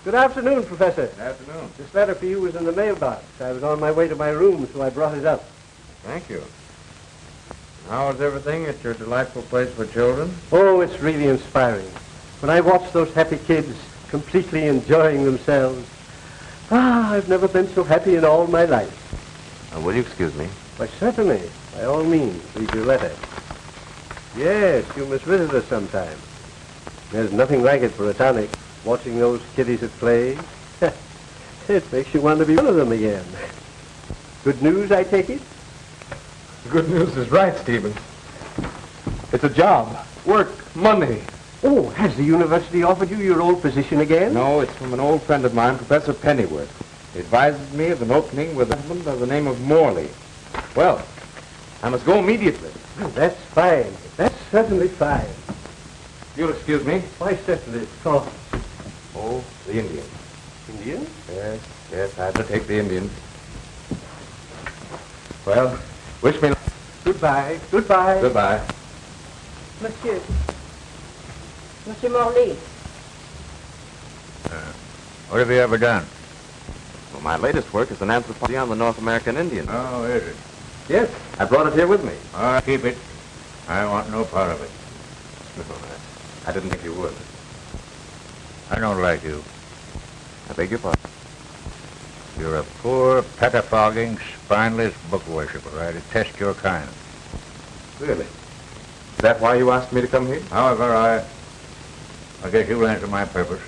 Good afternoon, Professor. Good afternoon. This letter for you was in the mailbox. I was on my way to my room, so I brought it up. Thank you. How is everything at your delightful place for children? Oh, it's really inspiring. When I watch those happy kids completely enjoying themselves, I've never been so happy in all my life. Will you excuse me? Why, certainly. By all means, read your letter. Yes, you must visit us sometime. There's nothing like it for a tonic, watching those kiddies at play. It makes you want to be one of them again. Good news, I take it? The good news is right, Stephen. It's a job, work, money. Oh, has the university offered you your old position again? No, it's from an old friend of mine, Professor Pennyworth. He advises me of an opening with a husband by the name of Morley. Well, I must go immediately. That's fine. That's certainly fine. You'll excuse me? Why, certainly. Oh. Oh, the Indian. Indian? Yes, I had to take the Indian. Well, wish me luck. Goodbye. Goodbye. Goodbye. Monsieur Morley. What have you ever done? Well, my latest work is an anthropology on the North American Indian. Oh, is it? Yes, I brought it here with me. All right, keep it. I want no part of it. I didn't think you would. I don't like you. I beg your pardon. You're a poor, pettifogging, spineless book worshiper. I detest your kind. Really? Is that why you asked me to come here? However, I guess you'll answer my purpose.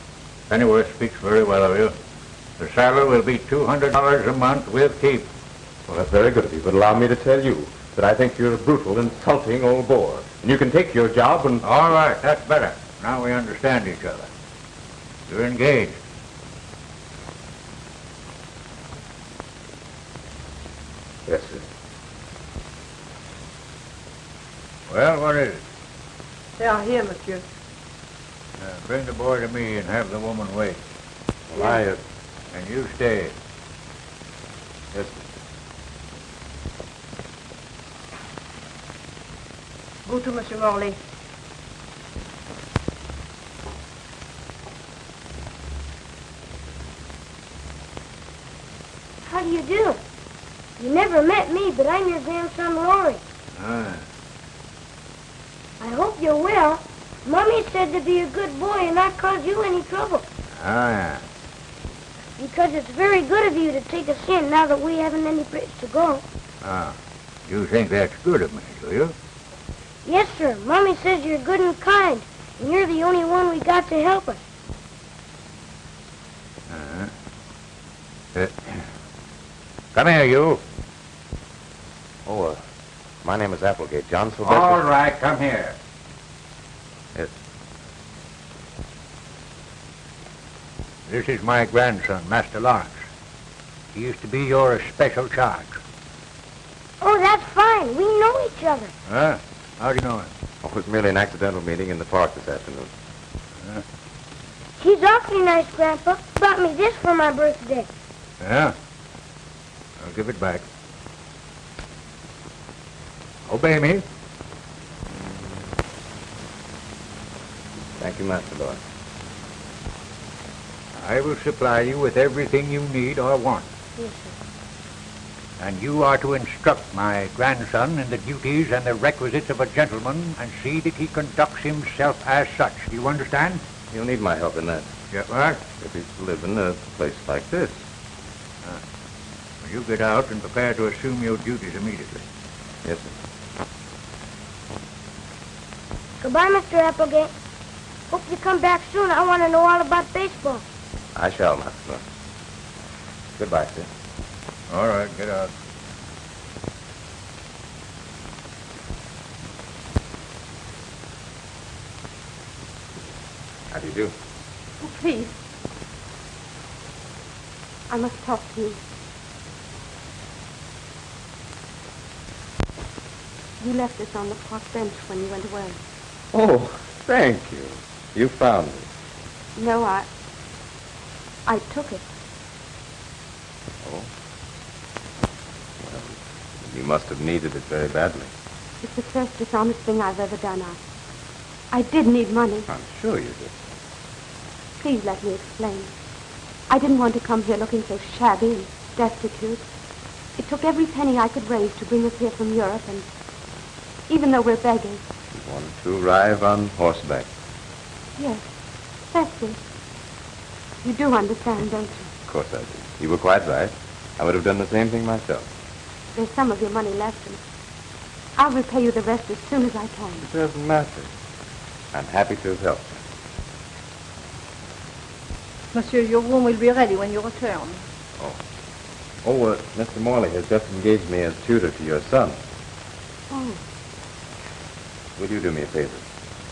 Pennyworth speaks very well of you. The salary will be $200 a month with keep. Well, that's very good of you, but allow me to tell you that I think you're a brutal, insulting old bore. And you can take your job and... All right, that's better. Now we understand each other. You're engaged. Yes, sir. Well, what is it? They are here, monsieur. Bring the boy to me and have the woman wait. Well, And you stay. Yes, sir. Go to Monsieur Morley. How do you do? You never met me, but I'm your grandson, Laury. Ah. I hope you're well. Mommy said to be a good boy and not cause you any trouble. Ah. Because it's very good of you to take us in now that we haven't any place to go. Ah. You think that's good of me, do you? Yes, sir. Mommy says you're good and kind, and you're the only one we got to help us. Come here, you. Oh, my name is Applegate. John Sylvestus... All right, come here. Yes. This is my grandson, Master Lawrence. He used to be your special charge. Oh, that's fine. We know each other. Huh? How do you know him? Oh, it was merely an accidental meeting in the park this afternoon. He's awfully nice, Grandpa. Bought me this for my birthday. Yeah? I'll give it back. Obey me. Thank you, Master Lord. I will supply you with everything you need or want. Yes, sir. And you are to instruct my grandson in the duties and the requisites of a gentleman and see that he conducts himself as such. Do you understand? You'll need my help in that. Yeah, what? If he's to live in a place like this. Well, you get out and prepare to assume your duties immediately. Yes, sir. Goodbye, Mr. Applegate. Hope you come back soon. I want to know all about baseball. I shall, Master Lord. Goodbye, sir. All right, get out. How do you do? Oh, please. I must talk to you. You left this on the park bench when you went away. Oh, thank you. You found it. No, I took it. Oh. Well, you must have needed it very badly. It's the first dishonest thing I've ever done. I did need money. I'm sure you did. Please let me explain. I didn't want to come here looking so shabby and destitute. It took every penny I could raise to bring us here from Europe, and even though we're beggars... You wanted to arrive on horseback. Yes, that's it. You do understand, don't you? Of course I do. You were quite right. I would have done the same thing myself. There's some of your money left, and I'll repay you the rest as soon as I can. It doesn't matter. I'm happy to have helped you. Monsieur, your room will be ready when you return. Mr. Morley has just engaged me as tutor to your son. Oh, Will you do me a favor?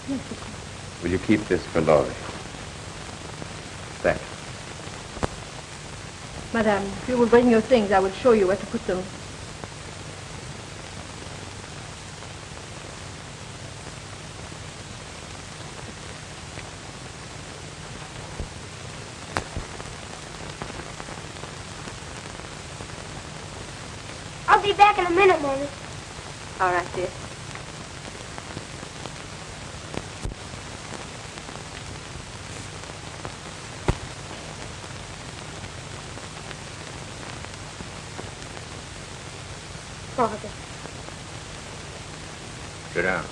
yes, of course. Will you keep this for Laury? Thanks. Madame, if you will bring your things, I will show you where to put them. I'll be back in a minute, Mommy. All right, dear. Father. Sit down.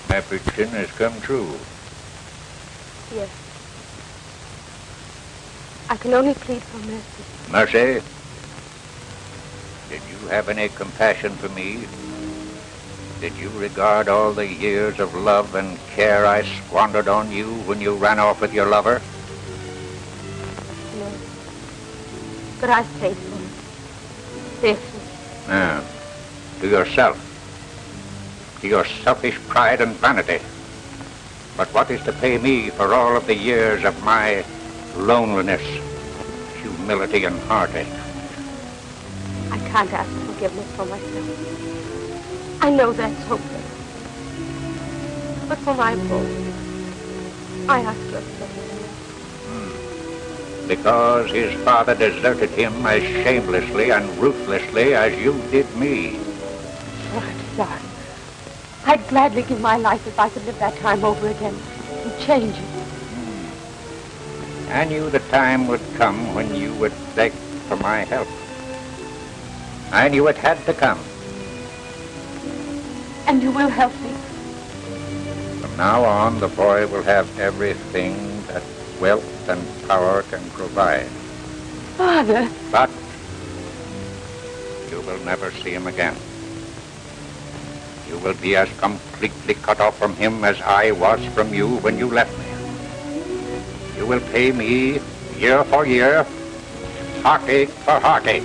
My prediction has come true. Yes. I can only plead for mercy. Mercy, did you have any compassion for me? Did you regard all the years of love and care I squandered on you when you ran off with your lover? No. But I paid for it. Faithfully. No. To yourself. To your selfish pride and vanity. But what is to pay me for all of the years of my loneliness, humility, and heartache? I can't ask forgiveness for myself. I know that's hopeless. But for my fault, I ask your forgiveness. Because his father deserted him as shamelessly and ruthlessly as you did me. Oh, I'm sorry. I'd gladly give my life if I could live that time over again and change it. I knew the time would come when you would beg for my help. I knew it had to come. And you will help me. From now on, the boy will have everything that wealth and power can provide. Father. But you will never see him again. You will be as completely cut off from him as I was from you when you left me. You will pay me year for year, heartache for heartache.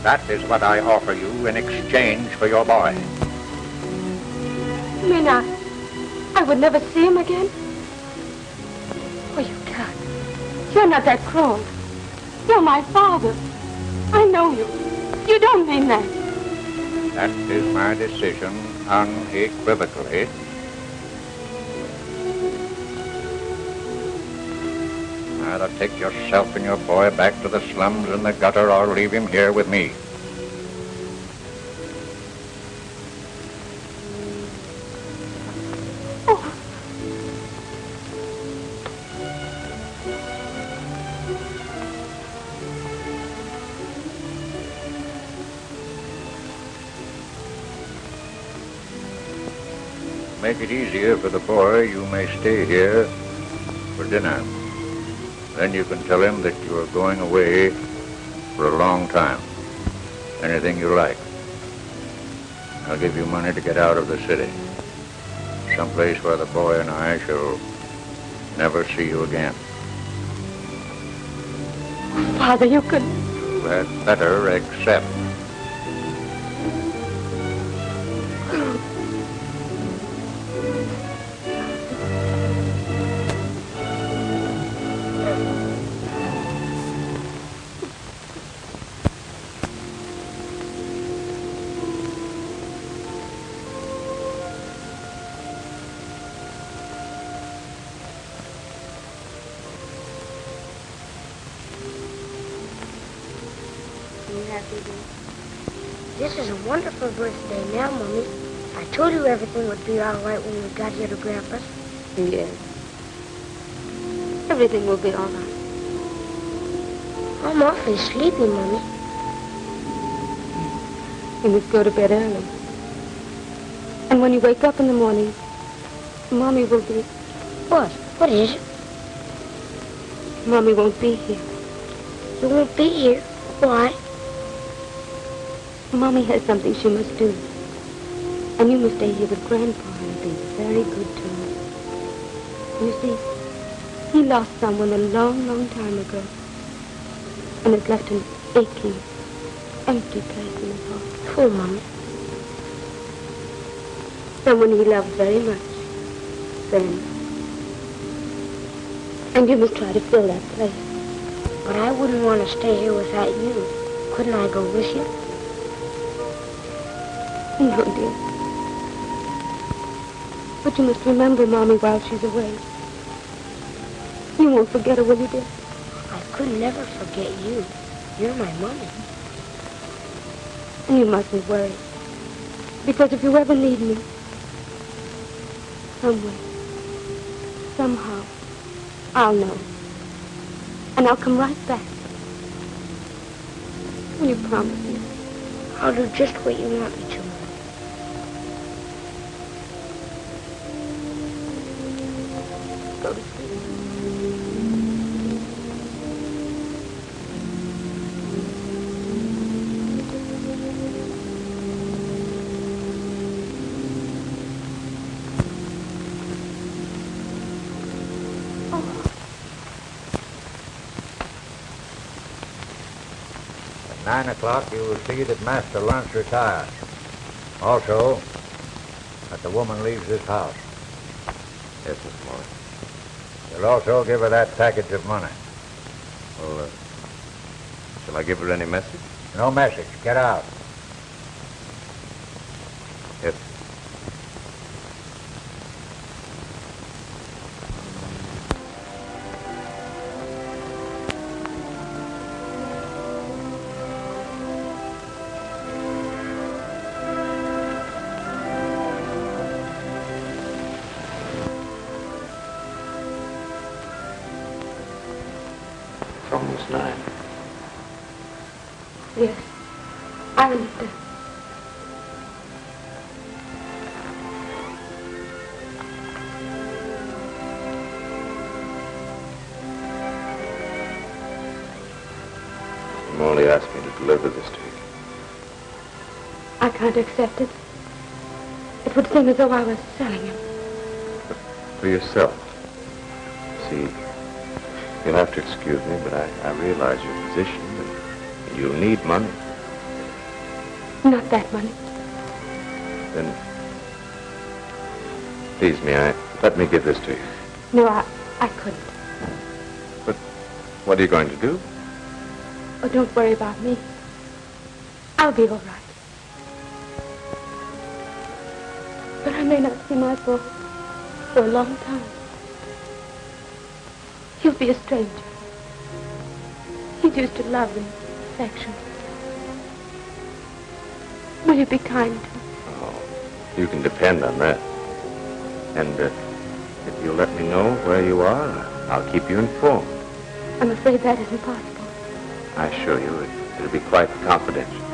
That is what I offer you in exchange for your boy. You mean I would never see him again? Oh, you can't. You're not that cruel. You're my father. I know you. You don't mean that. That is my decision unequivocally. Either take yourself and your boy back to the slums and the gutter or leave him here with me. Make it easier for the boy, you may stay here for dinner. Then you can tell him that you are going away for a long time. Anything you like. I'll give you money to get out of the city. Someplace where the boy and I shall never see you again. Father, you could... You had better accept. This is a wonderful birthday now, Mommy. I told you everything would be all right when we got here to Grandpa's. Yes. Everything will be all right. I'm awfully sleepy, Mommy. You must go to bed early. And when you wake up in the morning, Mommy will be... What? What is it? Mommy won't be here. You won't be here? Why? Mommy has something she must do. And you must stay here with Grandpa and be very good to him. You see, he lost someone a long, long time ago. And has left an aching, empty place in his heart. Poor Mommy. Someone he loved very much. Very much. And you must try to fill that place. But I wouldn't want to stay here without you. Couldn't I go with you? No, dear. But you must remember Mommy while she's away. You won't forget her, will you, dear? I could never forget you. You're my Mommy. And you mustn't worry. Because if you ever need me, somewhere, somehow, I'll know. And I'll come right back. Will you promise me? I'll do just what you want me to. Go to sleep. At 9 o'clock, you will see that Master Lawrence retires. Also, that the woman leaves this house. Yes, Miss Morley. You'll also give her that package of money. Well, shall I give her any message? No message. Get out. Yes. It's almost 9. Yes, I understand. Morley asked me to deliver this to you. I can't accept it. It would seem as though I was selling him. For yourself. See, you'll have to excuse me, but I realize your position, and you'll need money. Not that money. Then, please, let me give this to you. No, I couldn't. But what are you going to do? Oh, don't worry about me. I'll be all right. But I may not see my boy for a long time. He'll be a stranger. He used to love and affection. Will you be kind to him? Oh, you can depend on that. And if you'll let me know where you are, I'll keep you informed. I'm afraid that isn't possible. I assure you, it'll be quite confidential.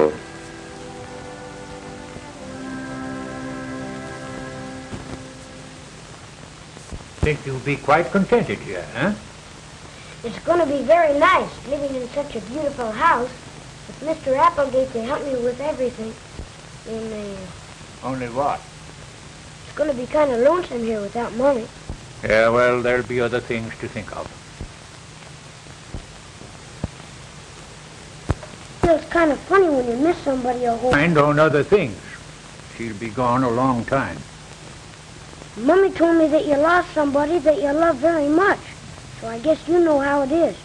so. Think you'll be quite contented here, huh? It's going to be very nice living in such a beautiful house. If Mr. Applegate can help me with everything, then Only what? it's going to be kind of lonesome here without Mommy. Yeah, well, there'll be other things to think of. It's kind of funny when you miss somebody a whole... And on other things. She'll be gone a long time. Mommy told me that you lost somebody that you love very much. So I guess you know how it is.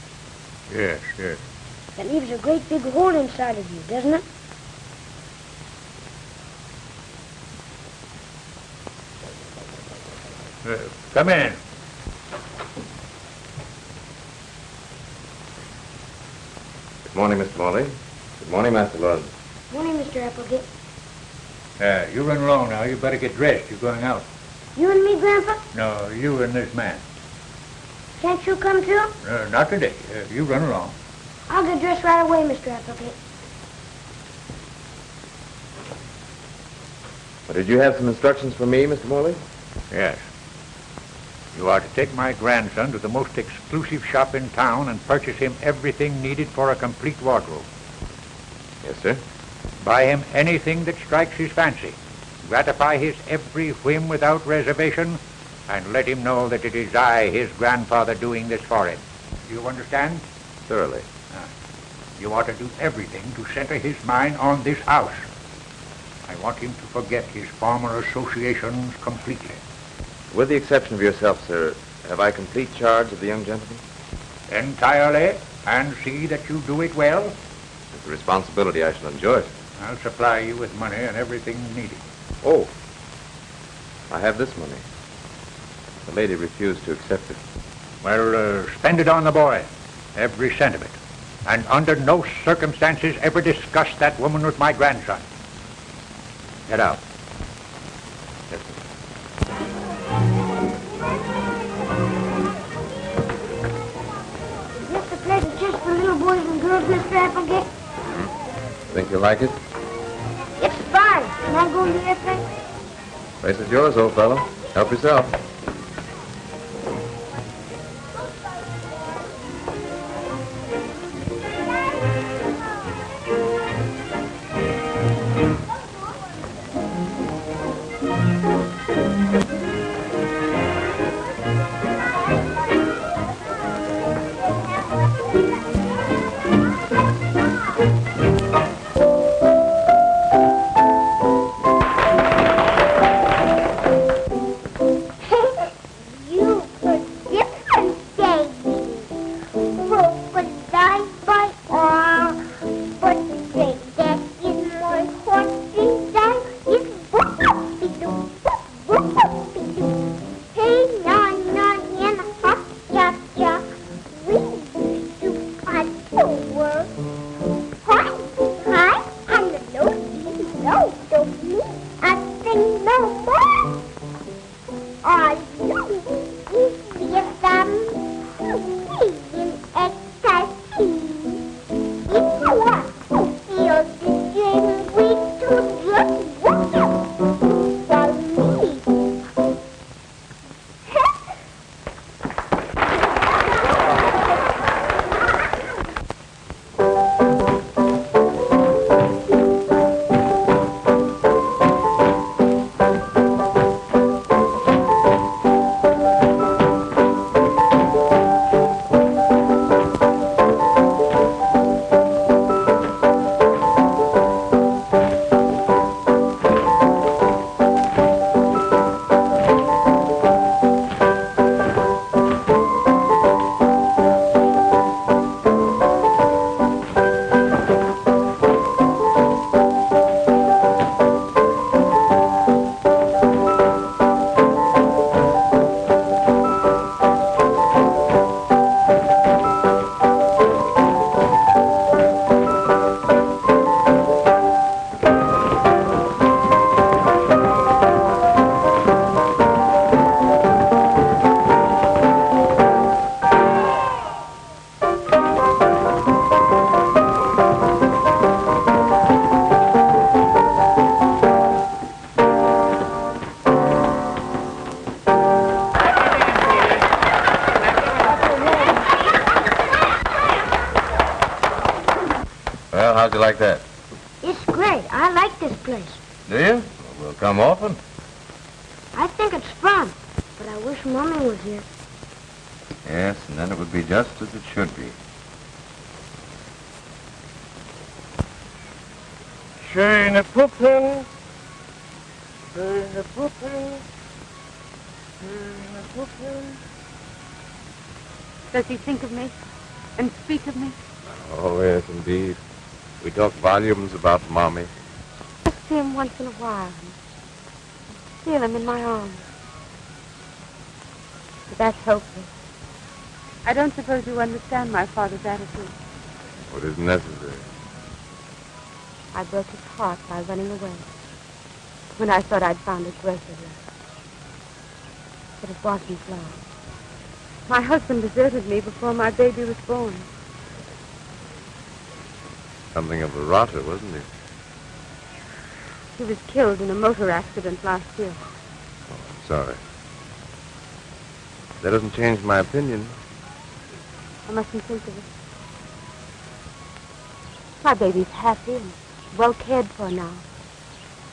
Yes, yes. That leaves a great big hole inside of you, doesn't it? Come in. Good morning, Mr. Morley. Good morning, Master Lord. Morning, Mr. Applegate. You run along now. You better get dressed. You're going out. You and me, Grandpa? No, you and this man. Can't you come too? Not today. You run along. I'll get dressed right away, Mr. Applegate. Well, did you have some instructions for me, Mr. Morley? Yes. You are to take my grandson to the most exclusive shop in town and purchase him everything needed for a complete wardrobe. Yes, sir. Buy him anything that strikes his fancy. Gratify his every whim without reservation, and let him know that it is I, his grandfather, doing this for him. Do you understand? Thoroughly. You ought to do everything to center his mind on this house. I want him to forget his former associations completely. With the exception of yourself, sir, have I complete charge of the young gentleman? Entirely, and see that you do it well. It's a responsibility I shall enjoy, sir. I'll supply you with money and everything needed. Oh, I have this money. The lady refused to accept it. Well, spend it on the boy, every cent of it. And under no circumstances ever discuss that woman with my grandson. Get out. Yes, sir. Is this the place that's just for little boys and girls, Mr. Applegate? Think you'll like it? It's fine. Can I go in the airplane? Place is yours, old fellow. Help yourself. like that? It's great. I like this place. Do you? Well, we'll come often. I think it's fun, but I wish Mommy was here. Yes, and then it would be just as it should be. Schöne Puppen. Schöne Puppen. Schöne Puppen. Does he think of me and speak of me? Oh, yes, indeed. We talk volumes about Mommy. I see him once in a while. Feel him in my arms. But that's hopeless. I don't suppose you understand my father's attitude. What is necessary? I broke his heart by running away when I thought I'd found a greater love. But it wasn't love. My husband deserted me before my baby was born. Something of a rotter, wasn't he? He was killed in a motor accident last year. Oh, I'm sorry. That doesn't change my opinion. I mustn't think of it. My baby's happy and well cared for now.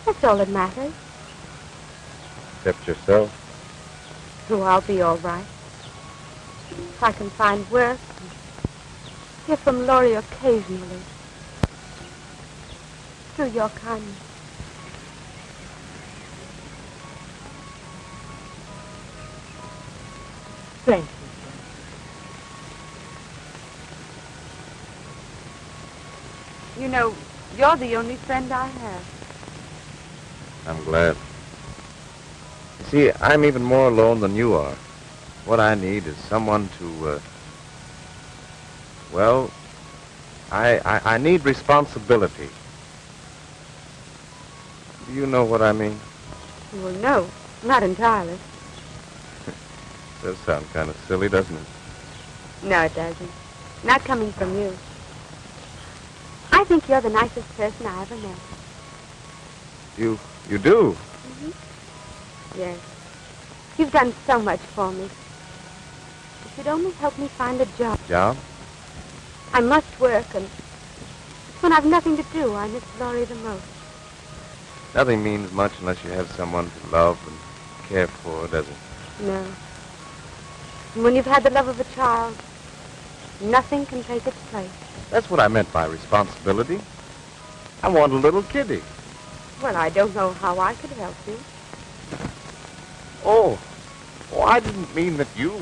That's all that matters. Except yourself. Oh, I'll be all right. If I can find work and hear from Laury occasionally. Through your kindness. Thank you. You know, you're the only friend I have. I'm glad. You see, I'm even more alone than you are. What I need is someone to, well, I need responsibility. Do you know what I mean? Well, no, not entirely. Does sound kind of silly, doesn't it? No, it doesn't. Not coming from you. I think you're the nicest person I ever met. You do? Mm-hmm. Yes. You've done so much for me. If you'd only help me find a job. Job? I must work, and when I've nothing to do, I miss Laury the most. Nothing means much unless you have someone to love and care for, does it? No. And when you've had the love of a child, nothing can take its place. That's what I meant by responsibility. I want a little kiddie. Well, I don't know how I could help you. Oh, I didn't mean that you...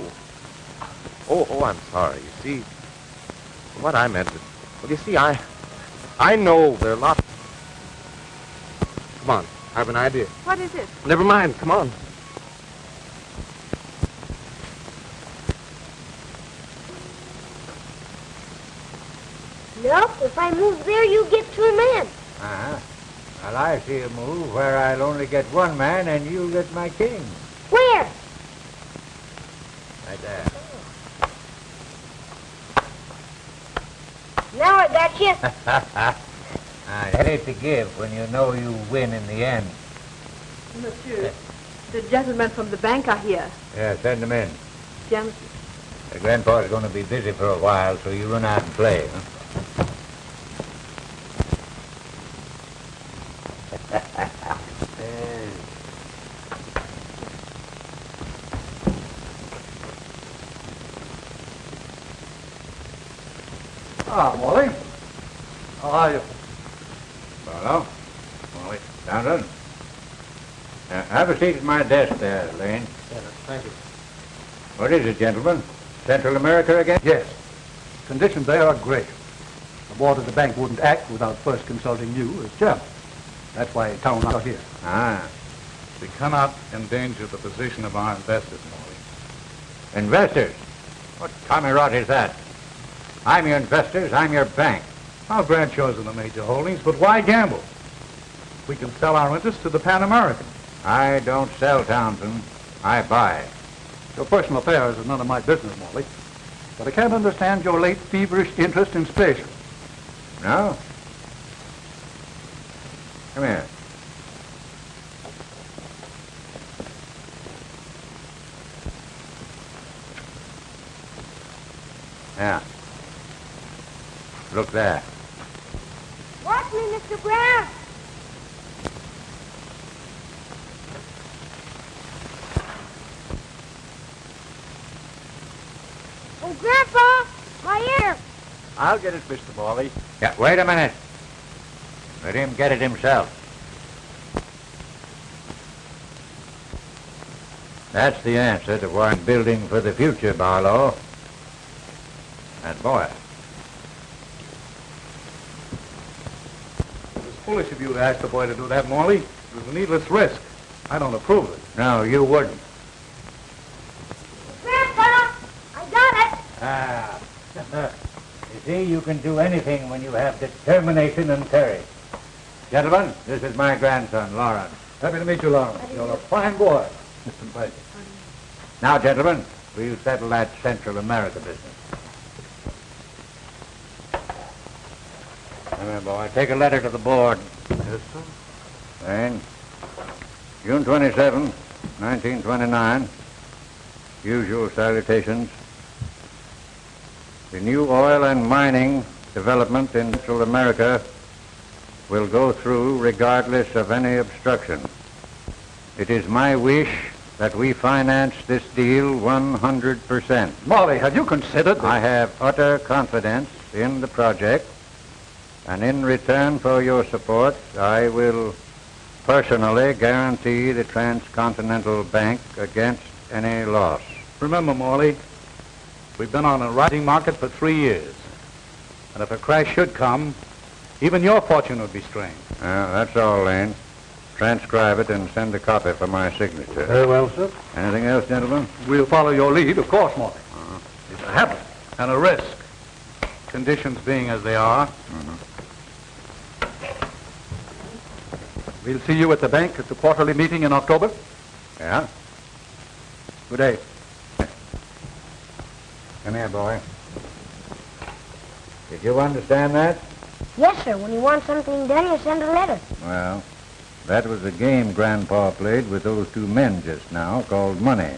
Oh, I'm sorry. You see, what I meant was... Well, you see, I know there are lots... Come on, I have an idea. What is it? Never mind, come on. Nope, if I move there, you get 2 men. Uh-huh. Well, I see a move where I'll only get 1 man and you'll get my king. Where? Right there. Now I got you. I hate to give when you know you win in the end. Monsieur, the gentlemen from the bank are here. Yeah, send them in. Gentlemen. The grandpa's going to be busy for a while, so you run out and play, huh? Ah, Morley. How are you? Hello. Morley. Down. Have a seat at my desk there, Lane. Yes, thank you. What is it, gentlemen? Central America again? Yes. Conditions there are great. The board of the bank wouldn't act without first consulting you as chairman. That's why town are here. Ah. We cannot endanger the position of our investors, Morley. Investors? What tommy rot is that? I'm your investors, I'm your bank. Our branchers are the major holdings, but why gamble? We can sell our interest to the Pan American. I don't sell, Townsend. I buy. Your personal affairs are none of my business, Morley. But I can't understand your late feverish interest in spaceship. No? Come here. Yeah. Look there. Mr. Brown. Oh, Grandpa, my ear. I'll get it, Mr. Morley. Yeah, wait a minute. Let him get it himself. That's the answer to why I'm building for the future, Barlow. That boy. It was foolish of you to ask the boy to do that, Morley. It was a needless risk. I don't approve of it. No, you wouldn't. Grandpa, I got it. Ah. You see, you can do anything when you have determination and courage. Gentlemen, this is my grandson, Lauren. Happy to meet you, Lauren. You're a fine boy. Mr. Blake. Now, gentlemen, we'll settle that Central America business. Come here, boy. Take a letter to the board. Yes, sir. Wayne, June 27, 1929. Usual salutations. The new oil and mining development in Central America will go through regardless of any obstruction. It is my wish that we finance this deal 100%. Morley, have you considered I have utter confidence in the project, and in return for your support, I will personally guarantee the Transcontinental Bank against any loss. Remember, Morley, we've been on a rising market for 3 years. And if a crash should come, even your fortune would be strained. That's all, Lane. Transcribe it and send a copy for my signature. Very well, sir. Anything else, gentlemen? We'll follow your lead, of course, Morley. It's a habit and a risk. Conditions being as they are. We'll see you at the bank at the quarterly meeting in October. Yeah? Good day. Come here, boy. Did you understand that? Yes, sir. When you want something done, you send a letter. Well, that was a game Grandpa played with those two men just now called money.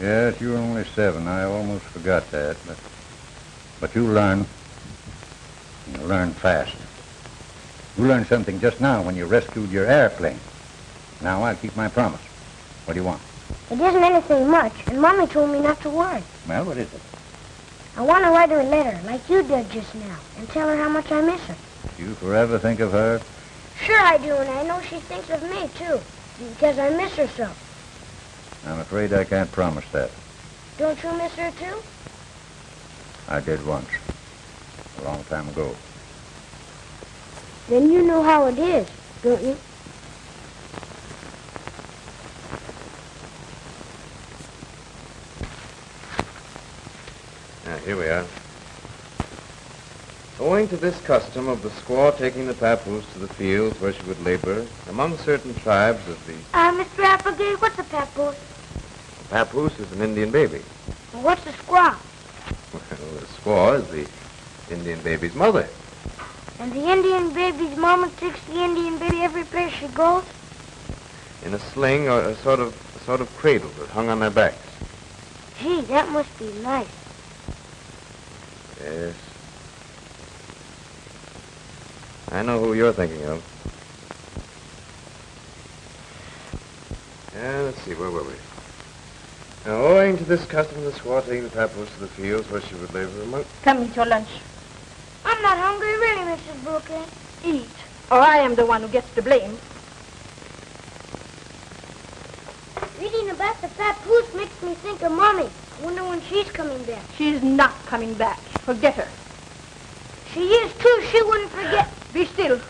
Yes, you were only 7. I almost forgot that. But you learn. You learn fast. You learned something just now when you rescued your airplane. Now I'll keep my promise. What do you want? It isn't anything much, and Mommy told me not to worry. Well, what is it? I want to write her a letter, like you did just now, and tell her how much I miss her. You forever think of her? Sure I do, and I know she thinks of me, too, because I miss her so. I'm afraid I can't promise that. Don't you miss her, too? I did once. A long time ago. Then you know how it is, don't you? Here we are. Owing to this custom of the squaw taking the papoose to the fields where she would labor, among certain tribes of the... Mr. Applegate, what's a papoose? A papoose is an Indian baby. Well, what's a squaw? Well, the squaw is the Indian baby's mother. And the Indian baby's mama takes the Indian baby every place she goes? In a sling or a sort of cradle that hung on their backs. Gee, that must be nice. Yes. I know who you're thinking of. Let's see, where were we? Now, owing to this custom, the squaw taking the papoose to the fields where she would labor among... Come eat your lunch. I'm not hungry, really, Mrs. Brooklyn. Eat, or I am the one who gets the blame. Reading about the papoose makes me think of Mommy. I wonder when she's coming back. She's not coming back. Forget her. She is, too. She wouldn't forget. Be still.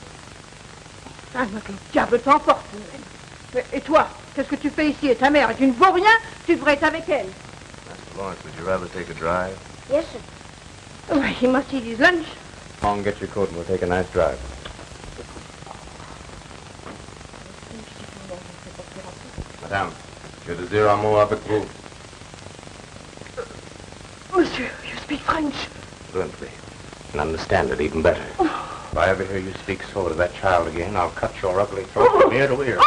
Ah, mais que diable t'emporte, même. Et toi, qu'est-ce que tu fais ici? Et ta mère, tu ne vaux rien? Tu devrais être avec elle. Master Lawrence, would you rather take a drive? Yes, sir. Oh, he must eat his lunch. Go on, get your coat and we'll take a nice drive. Madame, je désire un mot avec vous. Monsieur, you speak French. Fluently. And understand it even better. If I ever hear you speak so to that child again, I'll cut your ugly throat from ear to ear.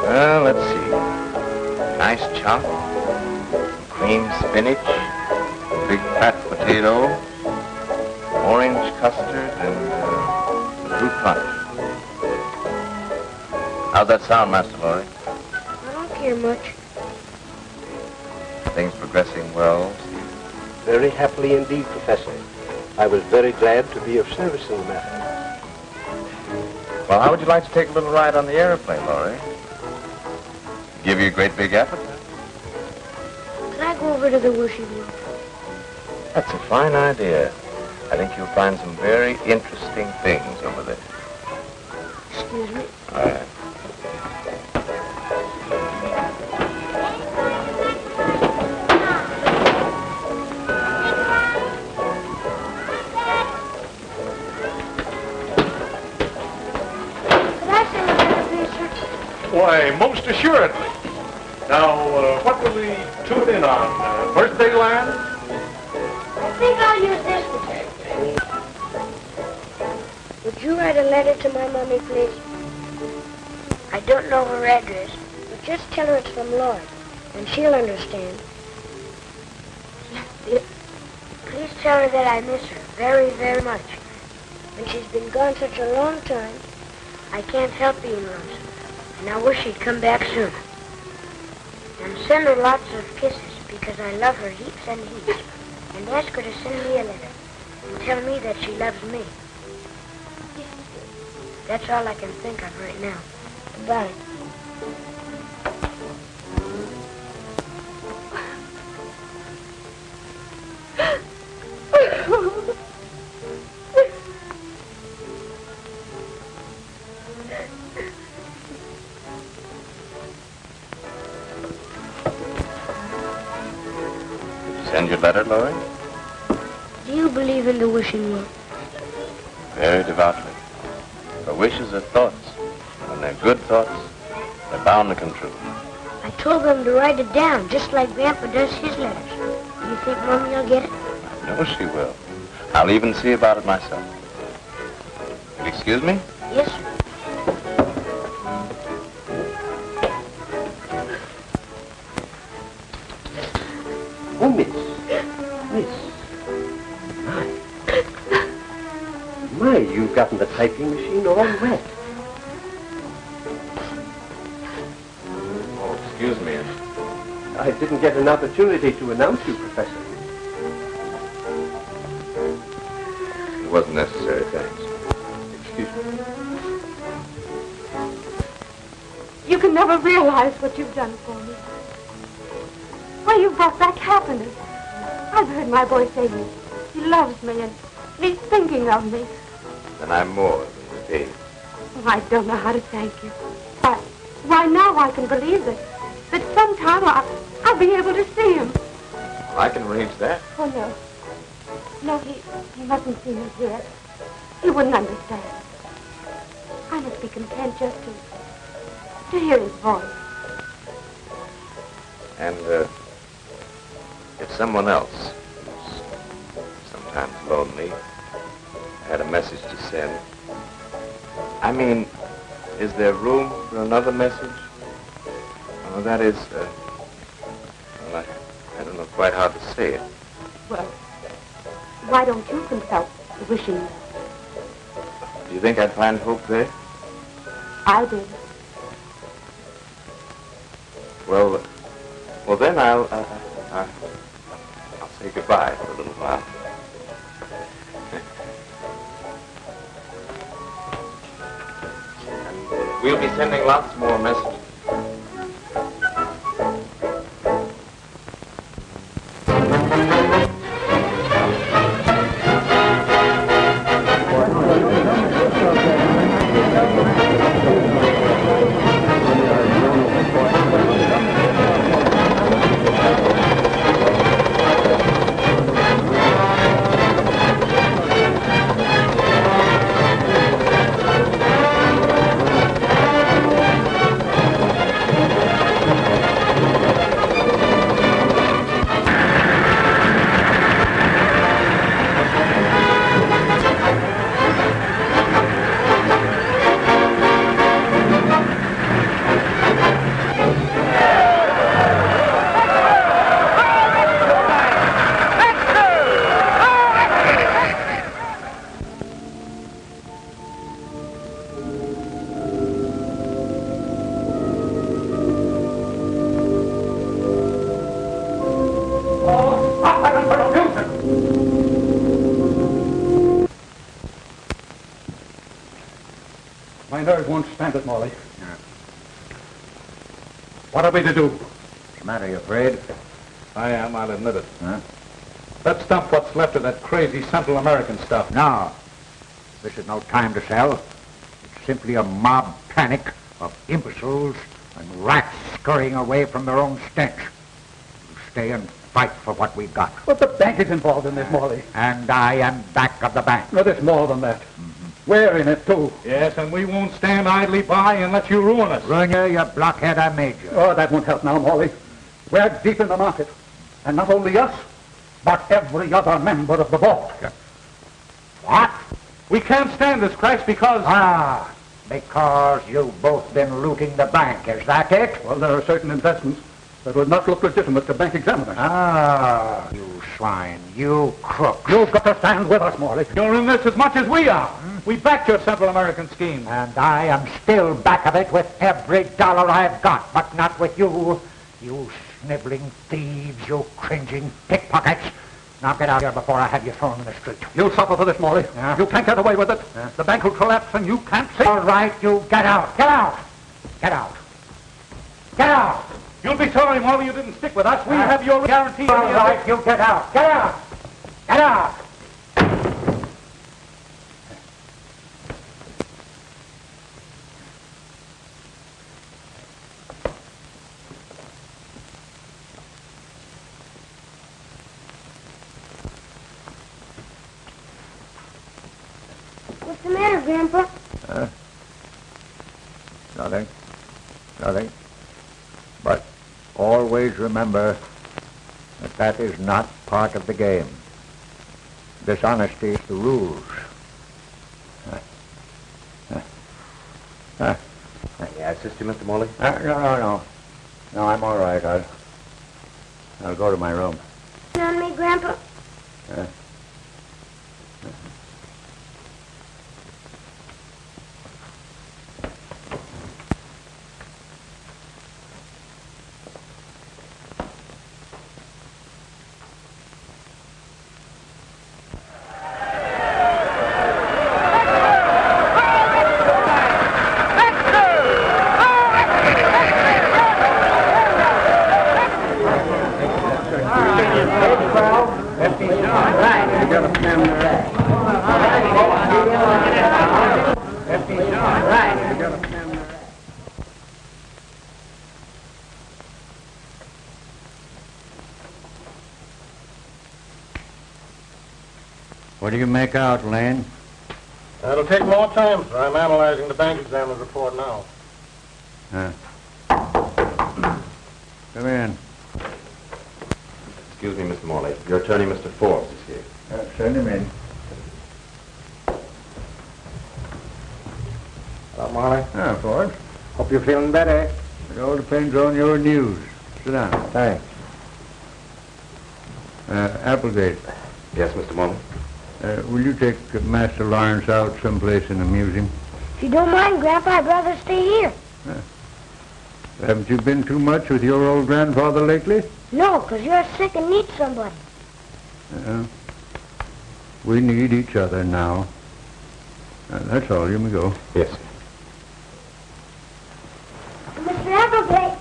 Well, let's see. Nice chop, cream spinach, big fat potato, orange custard, and fruit punch. How's that sound, Master Laury? I don't care much. Things progressing well, Steve? Very happily indeed, Professor. I was very glad to be of service in the matter. Well, how would you like to take a little ride on the airplane, Laury? Give you a great big appetite. Can I go over to the wishing wheel? That's a fine idea. I think you'll find some very interesting things over there. Excuse me. All right. Could I sing another piece, sir? Why, most assuredly. Now, what will we tune in on? Birthday Land? I think I'll use this one. Would you write a letter to my mommy, please? I don't know her address, but just tell her it's from Laury, and she'll understand. Yes, dear. Please tell her that I miss her very, very much. When she's been gone such a long time, I can't help being lonesome, and I wish she'd come back soon. And send her lots of kisses, because I love her heaps and heaps. And ask her to send me a letter and tell me that she loves me. That's all I can think of right now. Goodbye. Send your letter, Laurie? Do you believe in the wishing well? Very devoutly. For wishes are thoughts. When they're good thoughts, they're bound to come true. I told them to write it down, just like Grandpa does his letters. Do you think Mommy will get it? I know she will. I'll even see about it myself. Excuse me? Yes, sir. Oh, Miss. My, you've gotten the typing machine all wet. Oh, excuse me. I didn't get an opportunity to announce you, Professor. It wasn't necessary, thanks. Excuse me. You can never realize what you've done for me. Why, you've brought back happiness. I've heard my boy say he loves me and he's thinking of me. Then I'm more than repaid. Oh, I don't know how to thank you. Why now I can believe that sometime I'll be able to see him. Well, I can arrange that. Oh, no. No, he mustn't see me yet. He wouldn't understand. I must be content just to hear his voice. And, if someone else who's sometimes lonely had a message to send, I mean, is there room for another message? Oh, that is, well, I don't know quite how to say it. Well, why don't you consult the wishing well? Do you think I'd find hope there? I did. Well, then I'll say goodbye for a little while. And we'll be sending lots more messages. nerves won't stand it, Morley. What are we to do? What's the matter, you afraid? I am, I'll admit it. Huh? Let's dump what's left of that crazy Central American stuff. No. This is no time to sell. It's simply a mob panic of imbeciles and rats scurrying away from their own stench. You stay and fight for what we've got. But the bank is involved in this, Morley. And I am back of the bank. No, there's more than that. We're in it, too. Yes, and we won't stand idly by and let you ruin us. Ruin you blockhead, I made you. Oh, that won't help now, Morley. We're deep in the market. And not only us, but every other member of the board. What? We can't stand this crash because... Because you've both been looting the bank, is that it? Well, there are certain investments that would not look legitimate to bank examiners. You swine, you crook. You've got to stand with us, Morley. You're in this as much as we are. We backed your Central American scheme. And I am still back of it with every dollar I've got, but not with you. You sniveling thieves, you cringing pickpockets. Now get out here before I have you thrown in the street. You'll suffer for this, Morley. Yeah. You can't get away with it. The bank will collapse and you can't see. All right, you get out. Get out. Get out. Get out. You'll be sorry, Morley, you didn't stick with us. We have your guarantee. All right, you get out. Get out. Get out. What's the matter, Grandpa? Nothing. But always remember that that is not part of the game. Dishonesty is the rules. May I assist you, Mr. Morley? No, I'm all right. I'll go to my room. On me, Grandpa? What do you make out, Lane? It'll take more time, sir. I'm analyzing the bank examiner's report now. Come in. Excuse me, Mr. Morley. Your attorney, Mr. Forbes, is here. Send him in. Hello, Morley. Ford. Hope you're feeling better. It all depends on your news. Sit down. Thanks. Applegate, Yes, Mr. Morley. will you take Master Lawrence out someplace and amuse him? If you don't mind, Grandpa, I'd rather stay here. Haven't you been too much with your old grandfather lately? No, 'cause you're sick and need somebody. We need each other now. That's all. You may go. Yes. Mr. Applegate.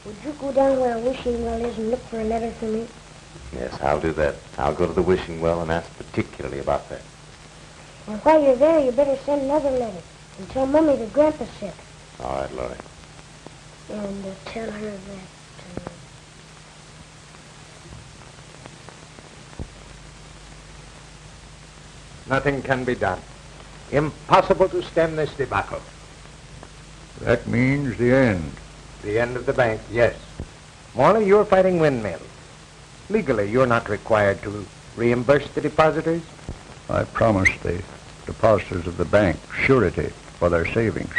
Would you go down where Wishing Well is and look for a letter for me? Yes, I'll do that. I'll go to the wishing well and ask particularly about that. And while you're there, you better send another letter and tell Mummy that Grandpa's sick. All right, Laury. And tell her that... Nothing can be done. Impossible to stem this debacle. That means the end. The end of the bank, yes. Morley, you're fighting windmills. Legally, you're not required to reimburse the depositors. I promised the depositors of the bank surety for their savings.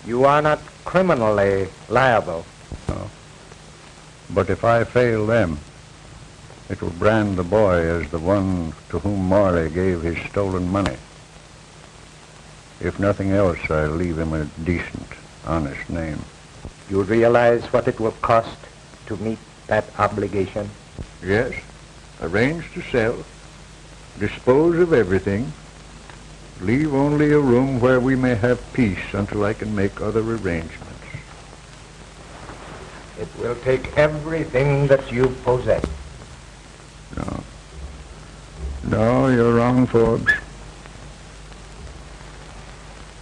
You are not criminally liable. No. But if I fail them, it will brand the boy as the one to whom Morley gave his stolen money. If nothing else, I'll leave him a decent, honest name. You realize what it will cost to meet that obligation? Yes, arrange to sell, Dispose of everything. Leave only a room where we may have peace until I can make other arrangements. It will take everything that you possess. No. No, you're wrong, Forbes.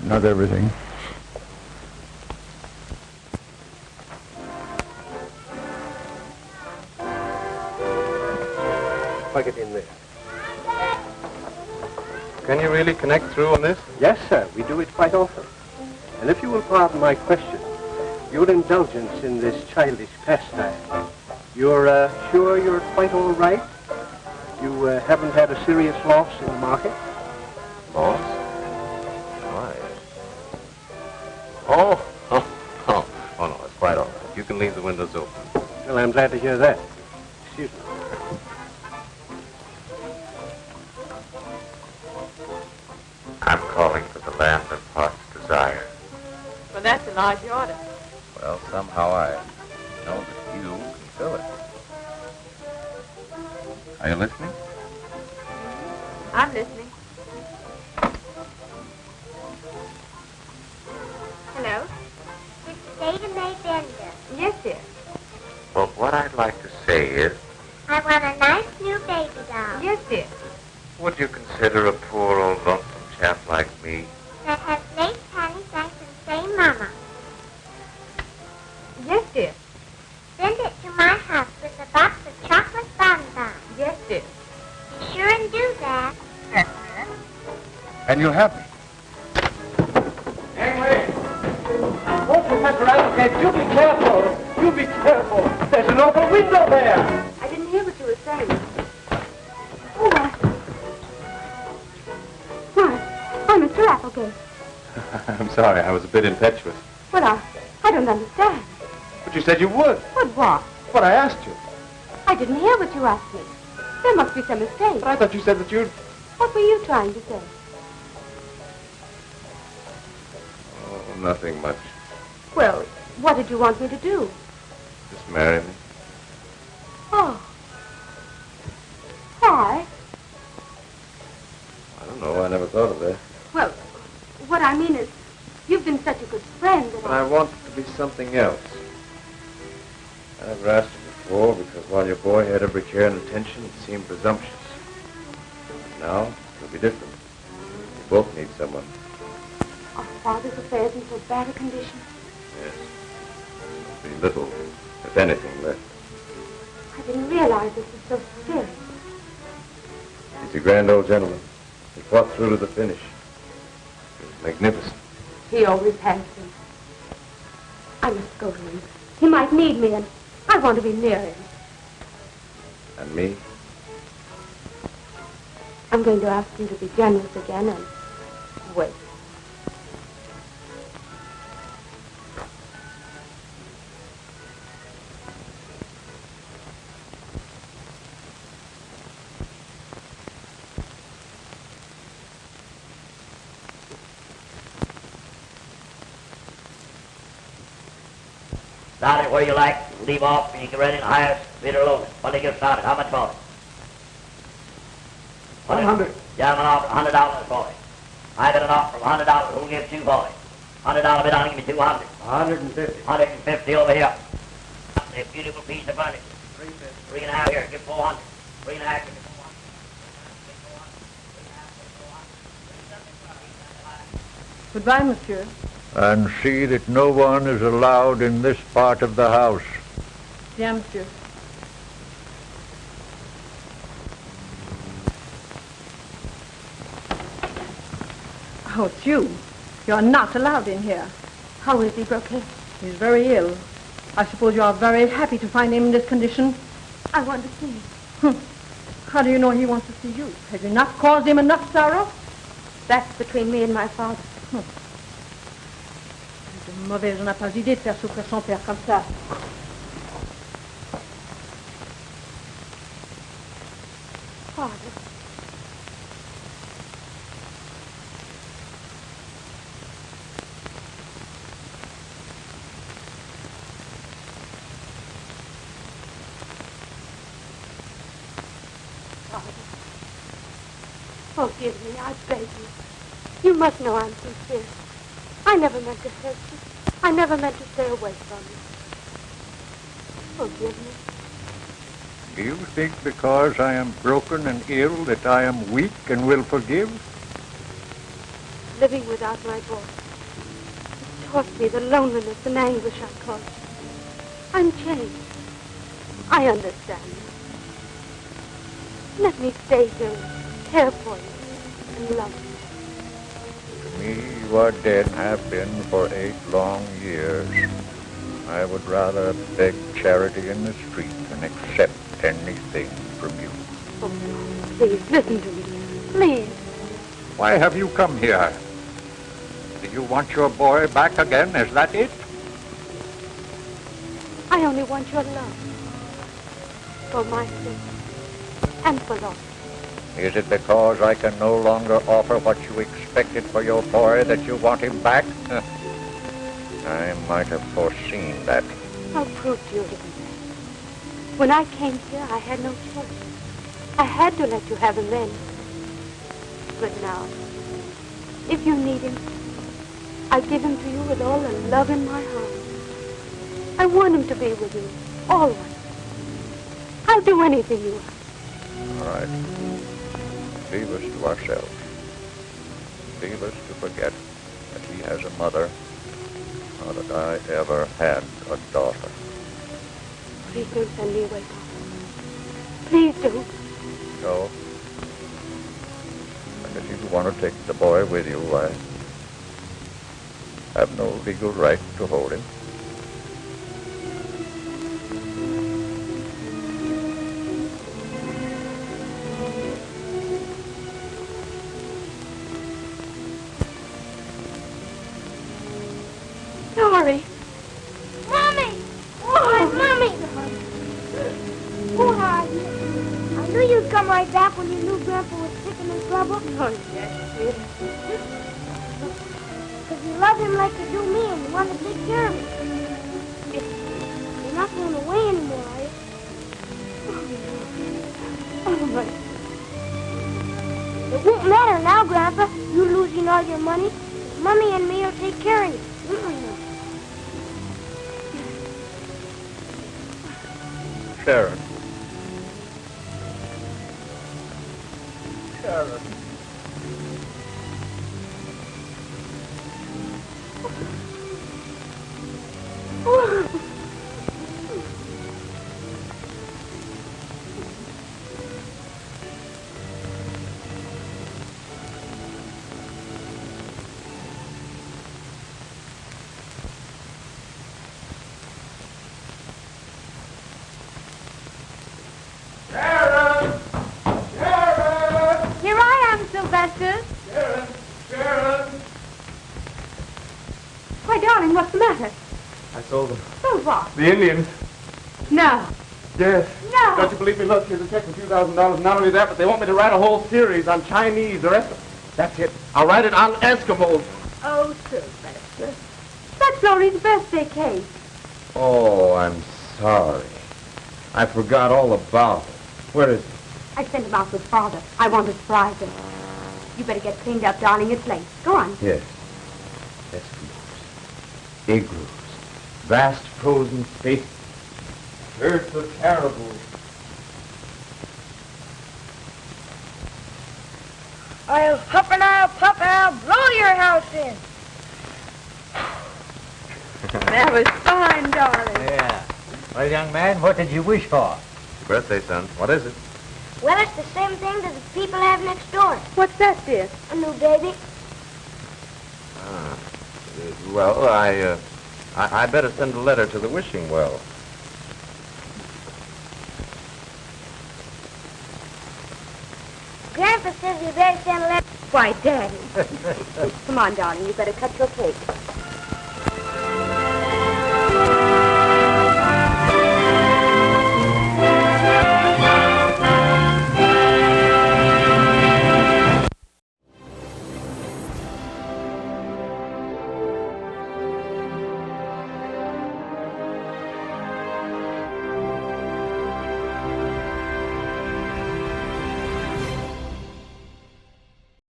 Not everything. Plug it in there. Can you really connect through on this? Yes, sir. We do it quite often. And if you will pardon my question, your indulgence in this childish pastime, you're sure you're quite all right? You haven't had a serious loss in the market? Boss? Why? Oh, no, it's quite all right. You can leave the windows open. Well, I'm glad to hear that. Excuse me. I'm calling for the land of heart's desire. Well, that's a large order. Well, somehow I know that you can fill it. Are you listening? I'm listening. Hello? It's Data May Bender. Yes, dear. Well, what I'd like to say is, I want a nice new baby doll. Yes, dear. would you consider a poor old lonesome chap like me? That has lace panties and can say mama. Yes, dear. Send it to my house with a box of chocolate bonbons. Yes, dear. Be sure and do that. Yes, and you'll have me. Anyway. Oh, Professor Applegate, you be careful. You be careful. There's an open window there. I didn't hear what you were saying. Oh, why, Mr. Applegate. I'm sorry, I was a bit impetuous. Well, I don't understand. But you said you would. What? What I asked you. I didn't hear what you asked me. There must be some mistake. But I thought you said that you'd... What were you trying to say? Oh, nothing much. Well, what did you want me to do? Just marry me. Oh. Why? I don't know, I never thought of that. Well, what I mean is, you've been such a good friend that But I want it to be something else. I never asked you before because while your boy had every care and attention, it seemed presumptuous. But now, it'll be different. We both need someone. Our father's affairs in so bad a condition. Yes. There'll be little, if anything, left. I didn't realize this was so serious. He's a grand old gentleman. He fought through to the finish. He was magnificent. He always has been. I must go to him. He might need me, and I want to be near him. And me? I'm going to ask you to be generous again and wait. Start it where you like. Leave off and you can rent in the highest bid or lowest. When they get started, how much for it? 100. Gentlemen offer $100 for it. I got an offer of $100. Who'll give $2 for it? $100 bid, I'll give you 200. 150. 150 over here. A beautiful piece of furniture. 3.5 here. Give 400. 3.5. Give 400. Goodbye, monsieur. And see that no one is allowed in this part of the house. Bien, monsieur. Oh, it's you. You're not allowed in here. How is he, Brooklyn? He's very ill. I suppose you are very happy to find him in this condition. I want to see him. How do you know he wants to see you? Have you not caused him enough sorrow? That's between me and my father. De mauvaise, on n'a pas idée de faire souffrir son père comme ça. Father. Forgive me, I beg you. You must know I'm sincere. I never meant to hurt you. I never meant to stay away from you. Forgive me. Do you think because I am broken and ill that I am weak and will forgive? Living without my boy. It taught me the loneliness and anguish I caused you. I'm changed. I understand now. Let me stay here and care for you and love you. To me, you are dead and have been for 8 long years. I would rather beg charity in the street than accept anything from you. Oh, please, listen to me. Please. Why have you come here? Do you want your boy back again? Is that it? I only want your love. For my sake. And for Laury. Is it because I can no longer offer what you expected for your boy that you want him back? I might have foreseen that. I'll prove to you it isn't that. When I came here, I had no choice. I had to let you have him then. But now, if you need him, I give him to you with all the love in my heart. I want him to be with you, always. I'll do anything you ask. All right. Leave us to ourselves. Leave us to forget that he has a mother, or that I ever had a daughter. Please don't send me away, Papa. Please do. No. And if you want to take the boy with you, I have no legal right to hold him. Laury. Mommy! Oh, Mommy! Who are you? I knew you'd come right back when you knew Grandpa was sick and in trouble. Oh, yes, dear. Because you love him like you do me and you want to take care of him. You're not going away anymore, are you? Oh, my. It won't matter now, Grandpa. You losing all your money. Mommy and me will take care of you. Sharon. Sharon. Here I am, Sylvestus. Sharon! Why, darling, what's the matter? I sold them. So what? The Indians. No. Yes. No. Don't you believe me? Look, here's a check for $2,000. Not only that, but they want me to write a whole series on Chinese. The rest of that's it. I'll write it on Eskimos. Oh, Sylvester. That's Laury's birthday cake. Oh, I'm sorry. I forgot all about it. Where is it? I sent him out with Father. I want to surprise him. You better get cleaned up, darling. It's late. Go on. Yes. Eskimos. Igloos. Vast frozen spaces. Herds of caribou. I'll huff and I'll puff and I'll blow your house in. That was fine, darling. Yeah. Well, young man, what did you wish for? Your birthday, son. What is it? Well, it's the same thing that the people have next door. What's that, dear? A new baby. Well, I better send a letter to the wishing well. Grandpa says you better send a letter. Why, Daddy. Come on, darling. You better cut your cake.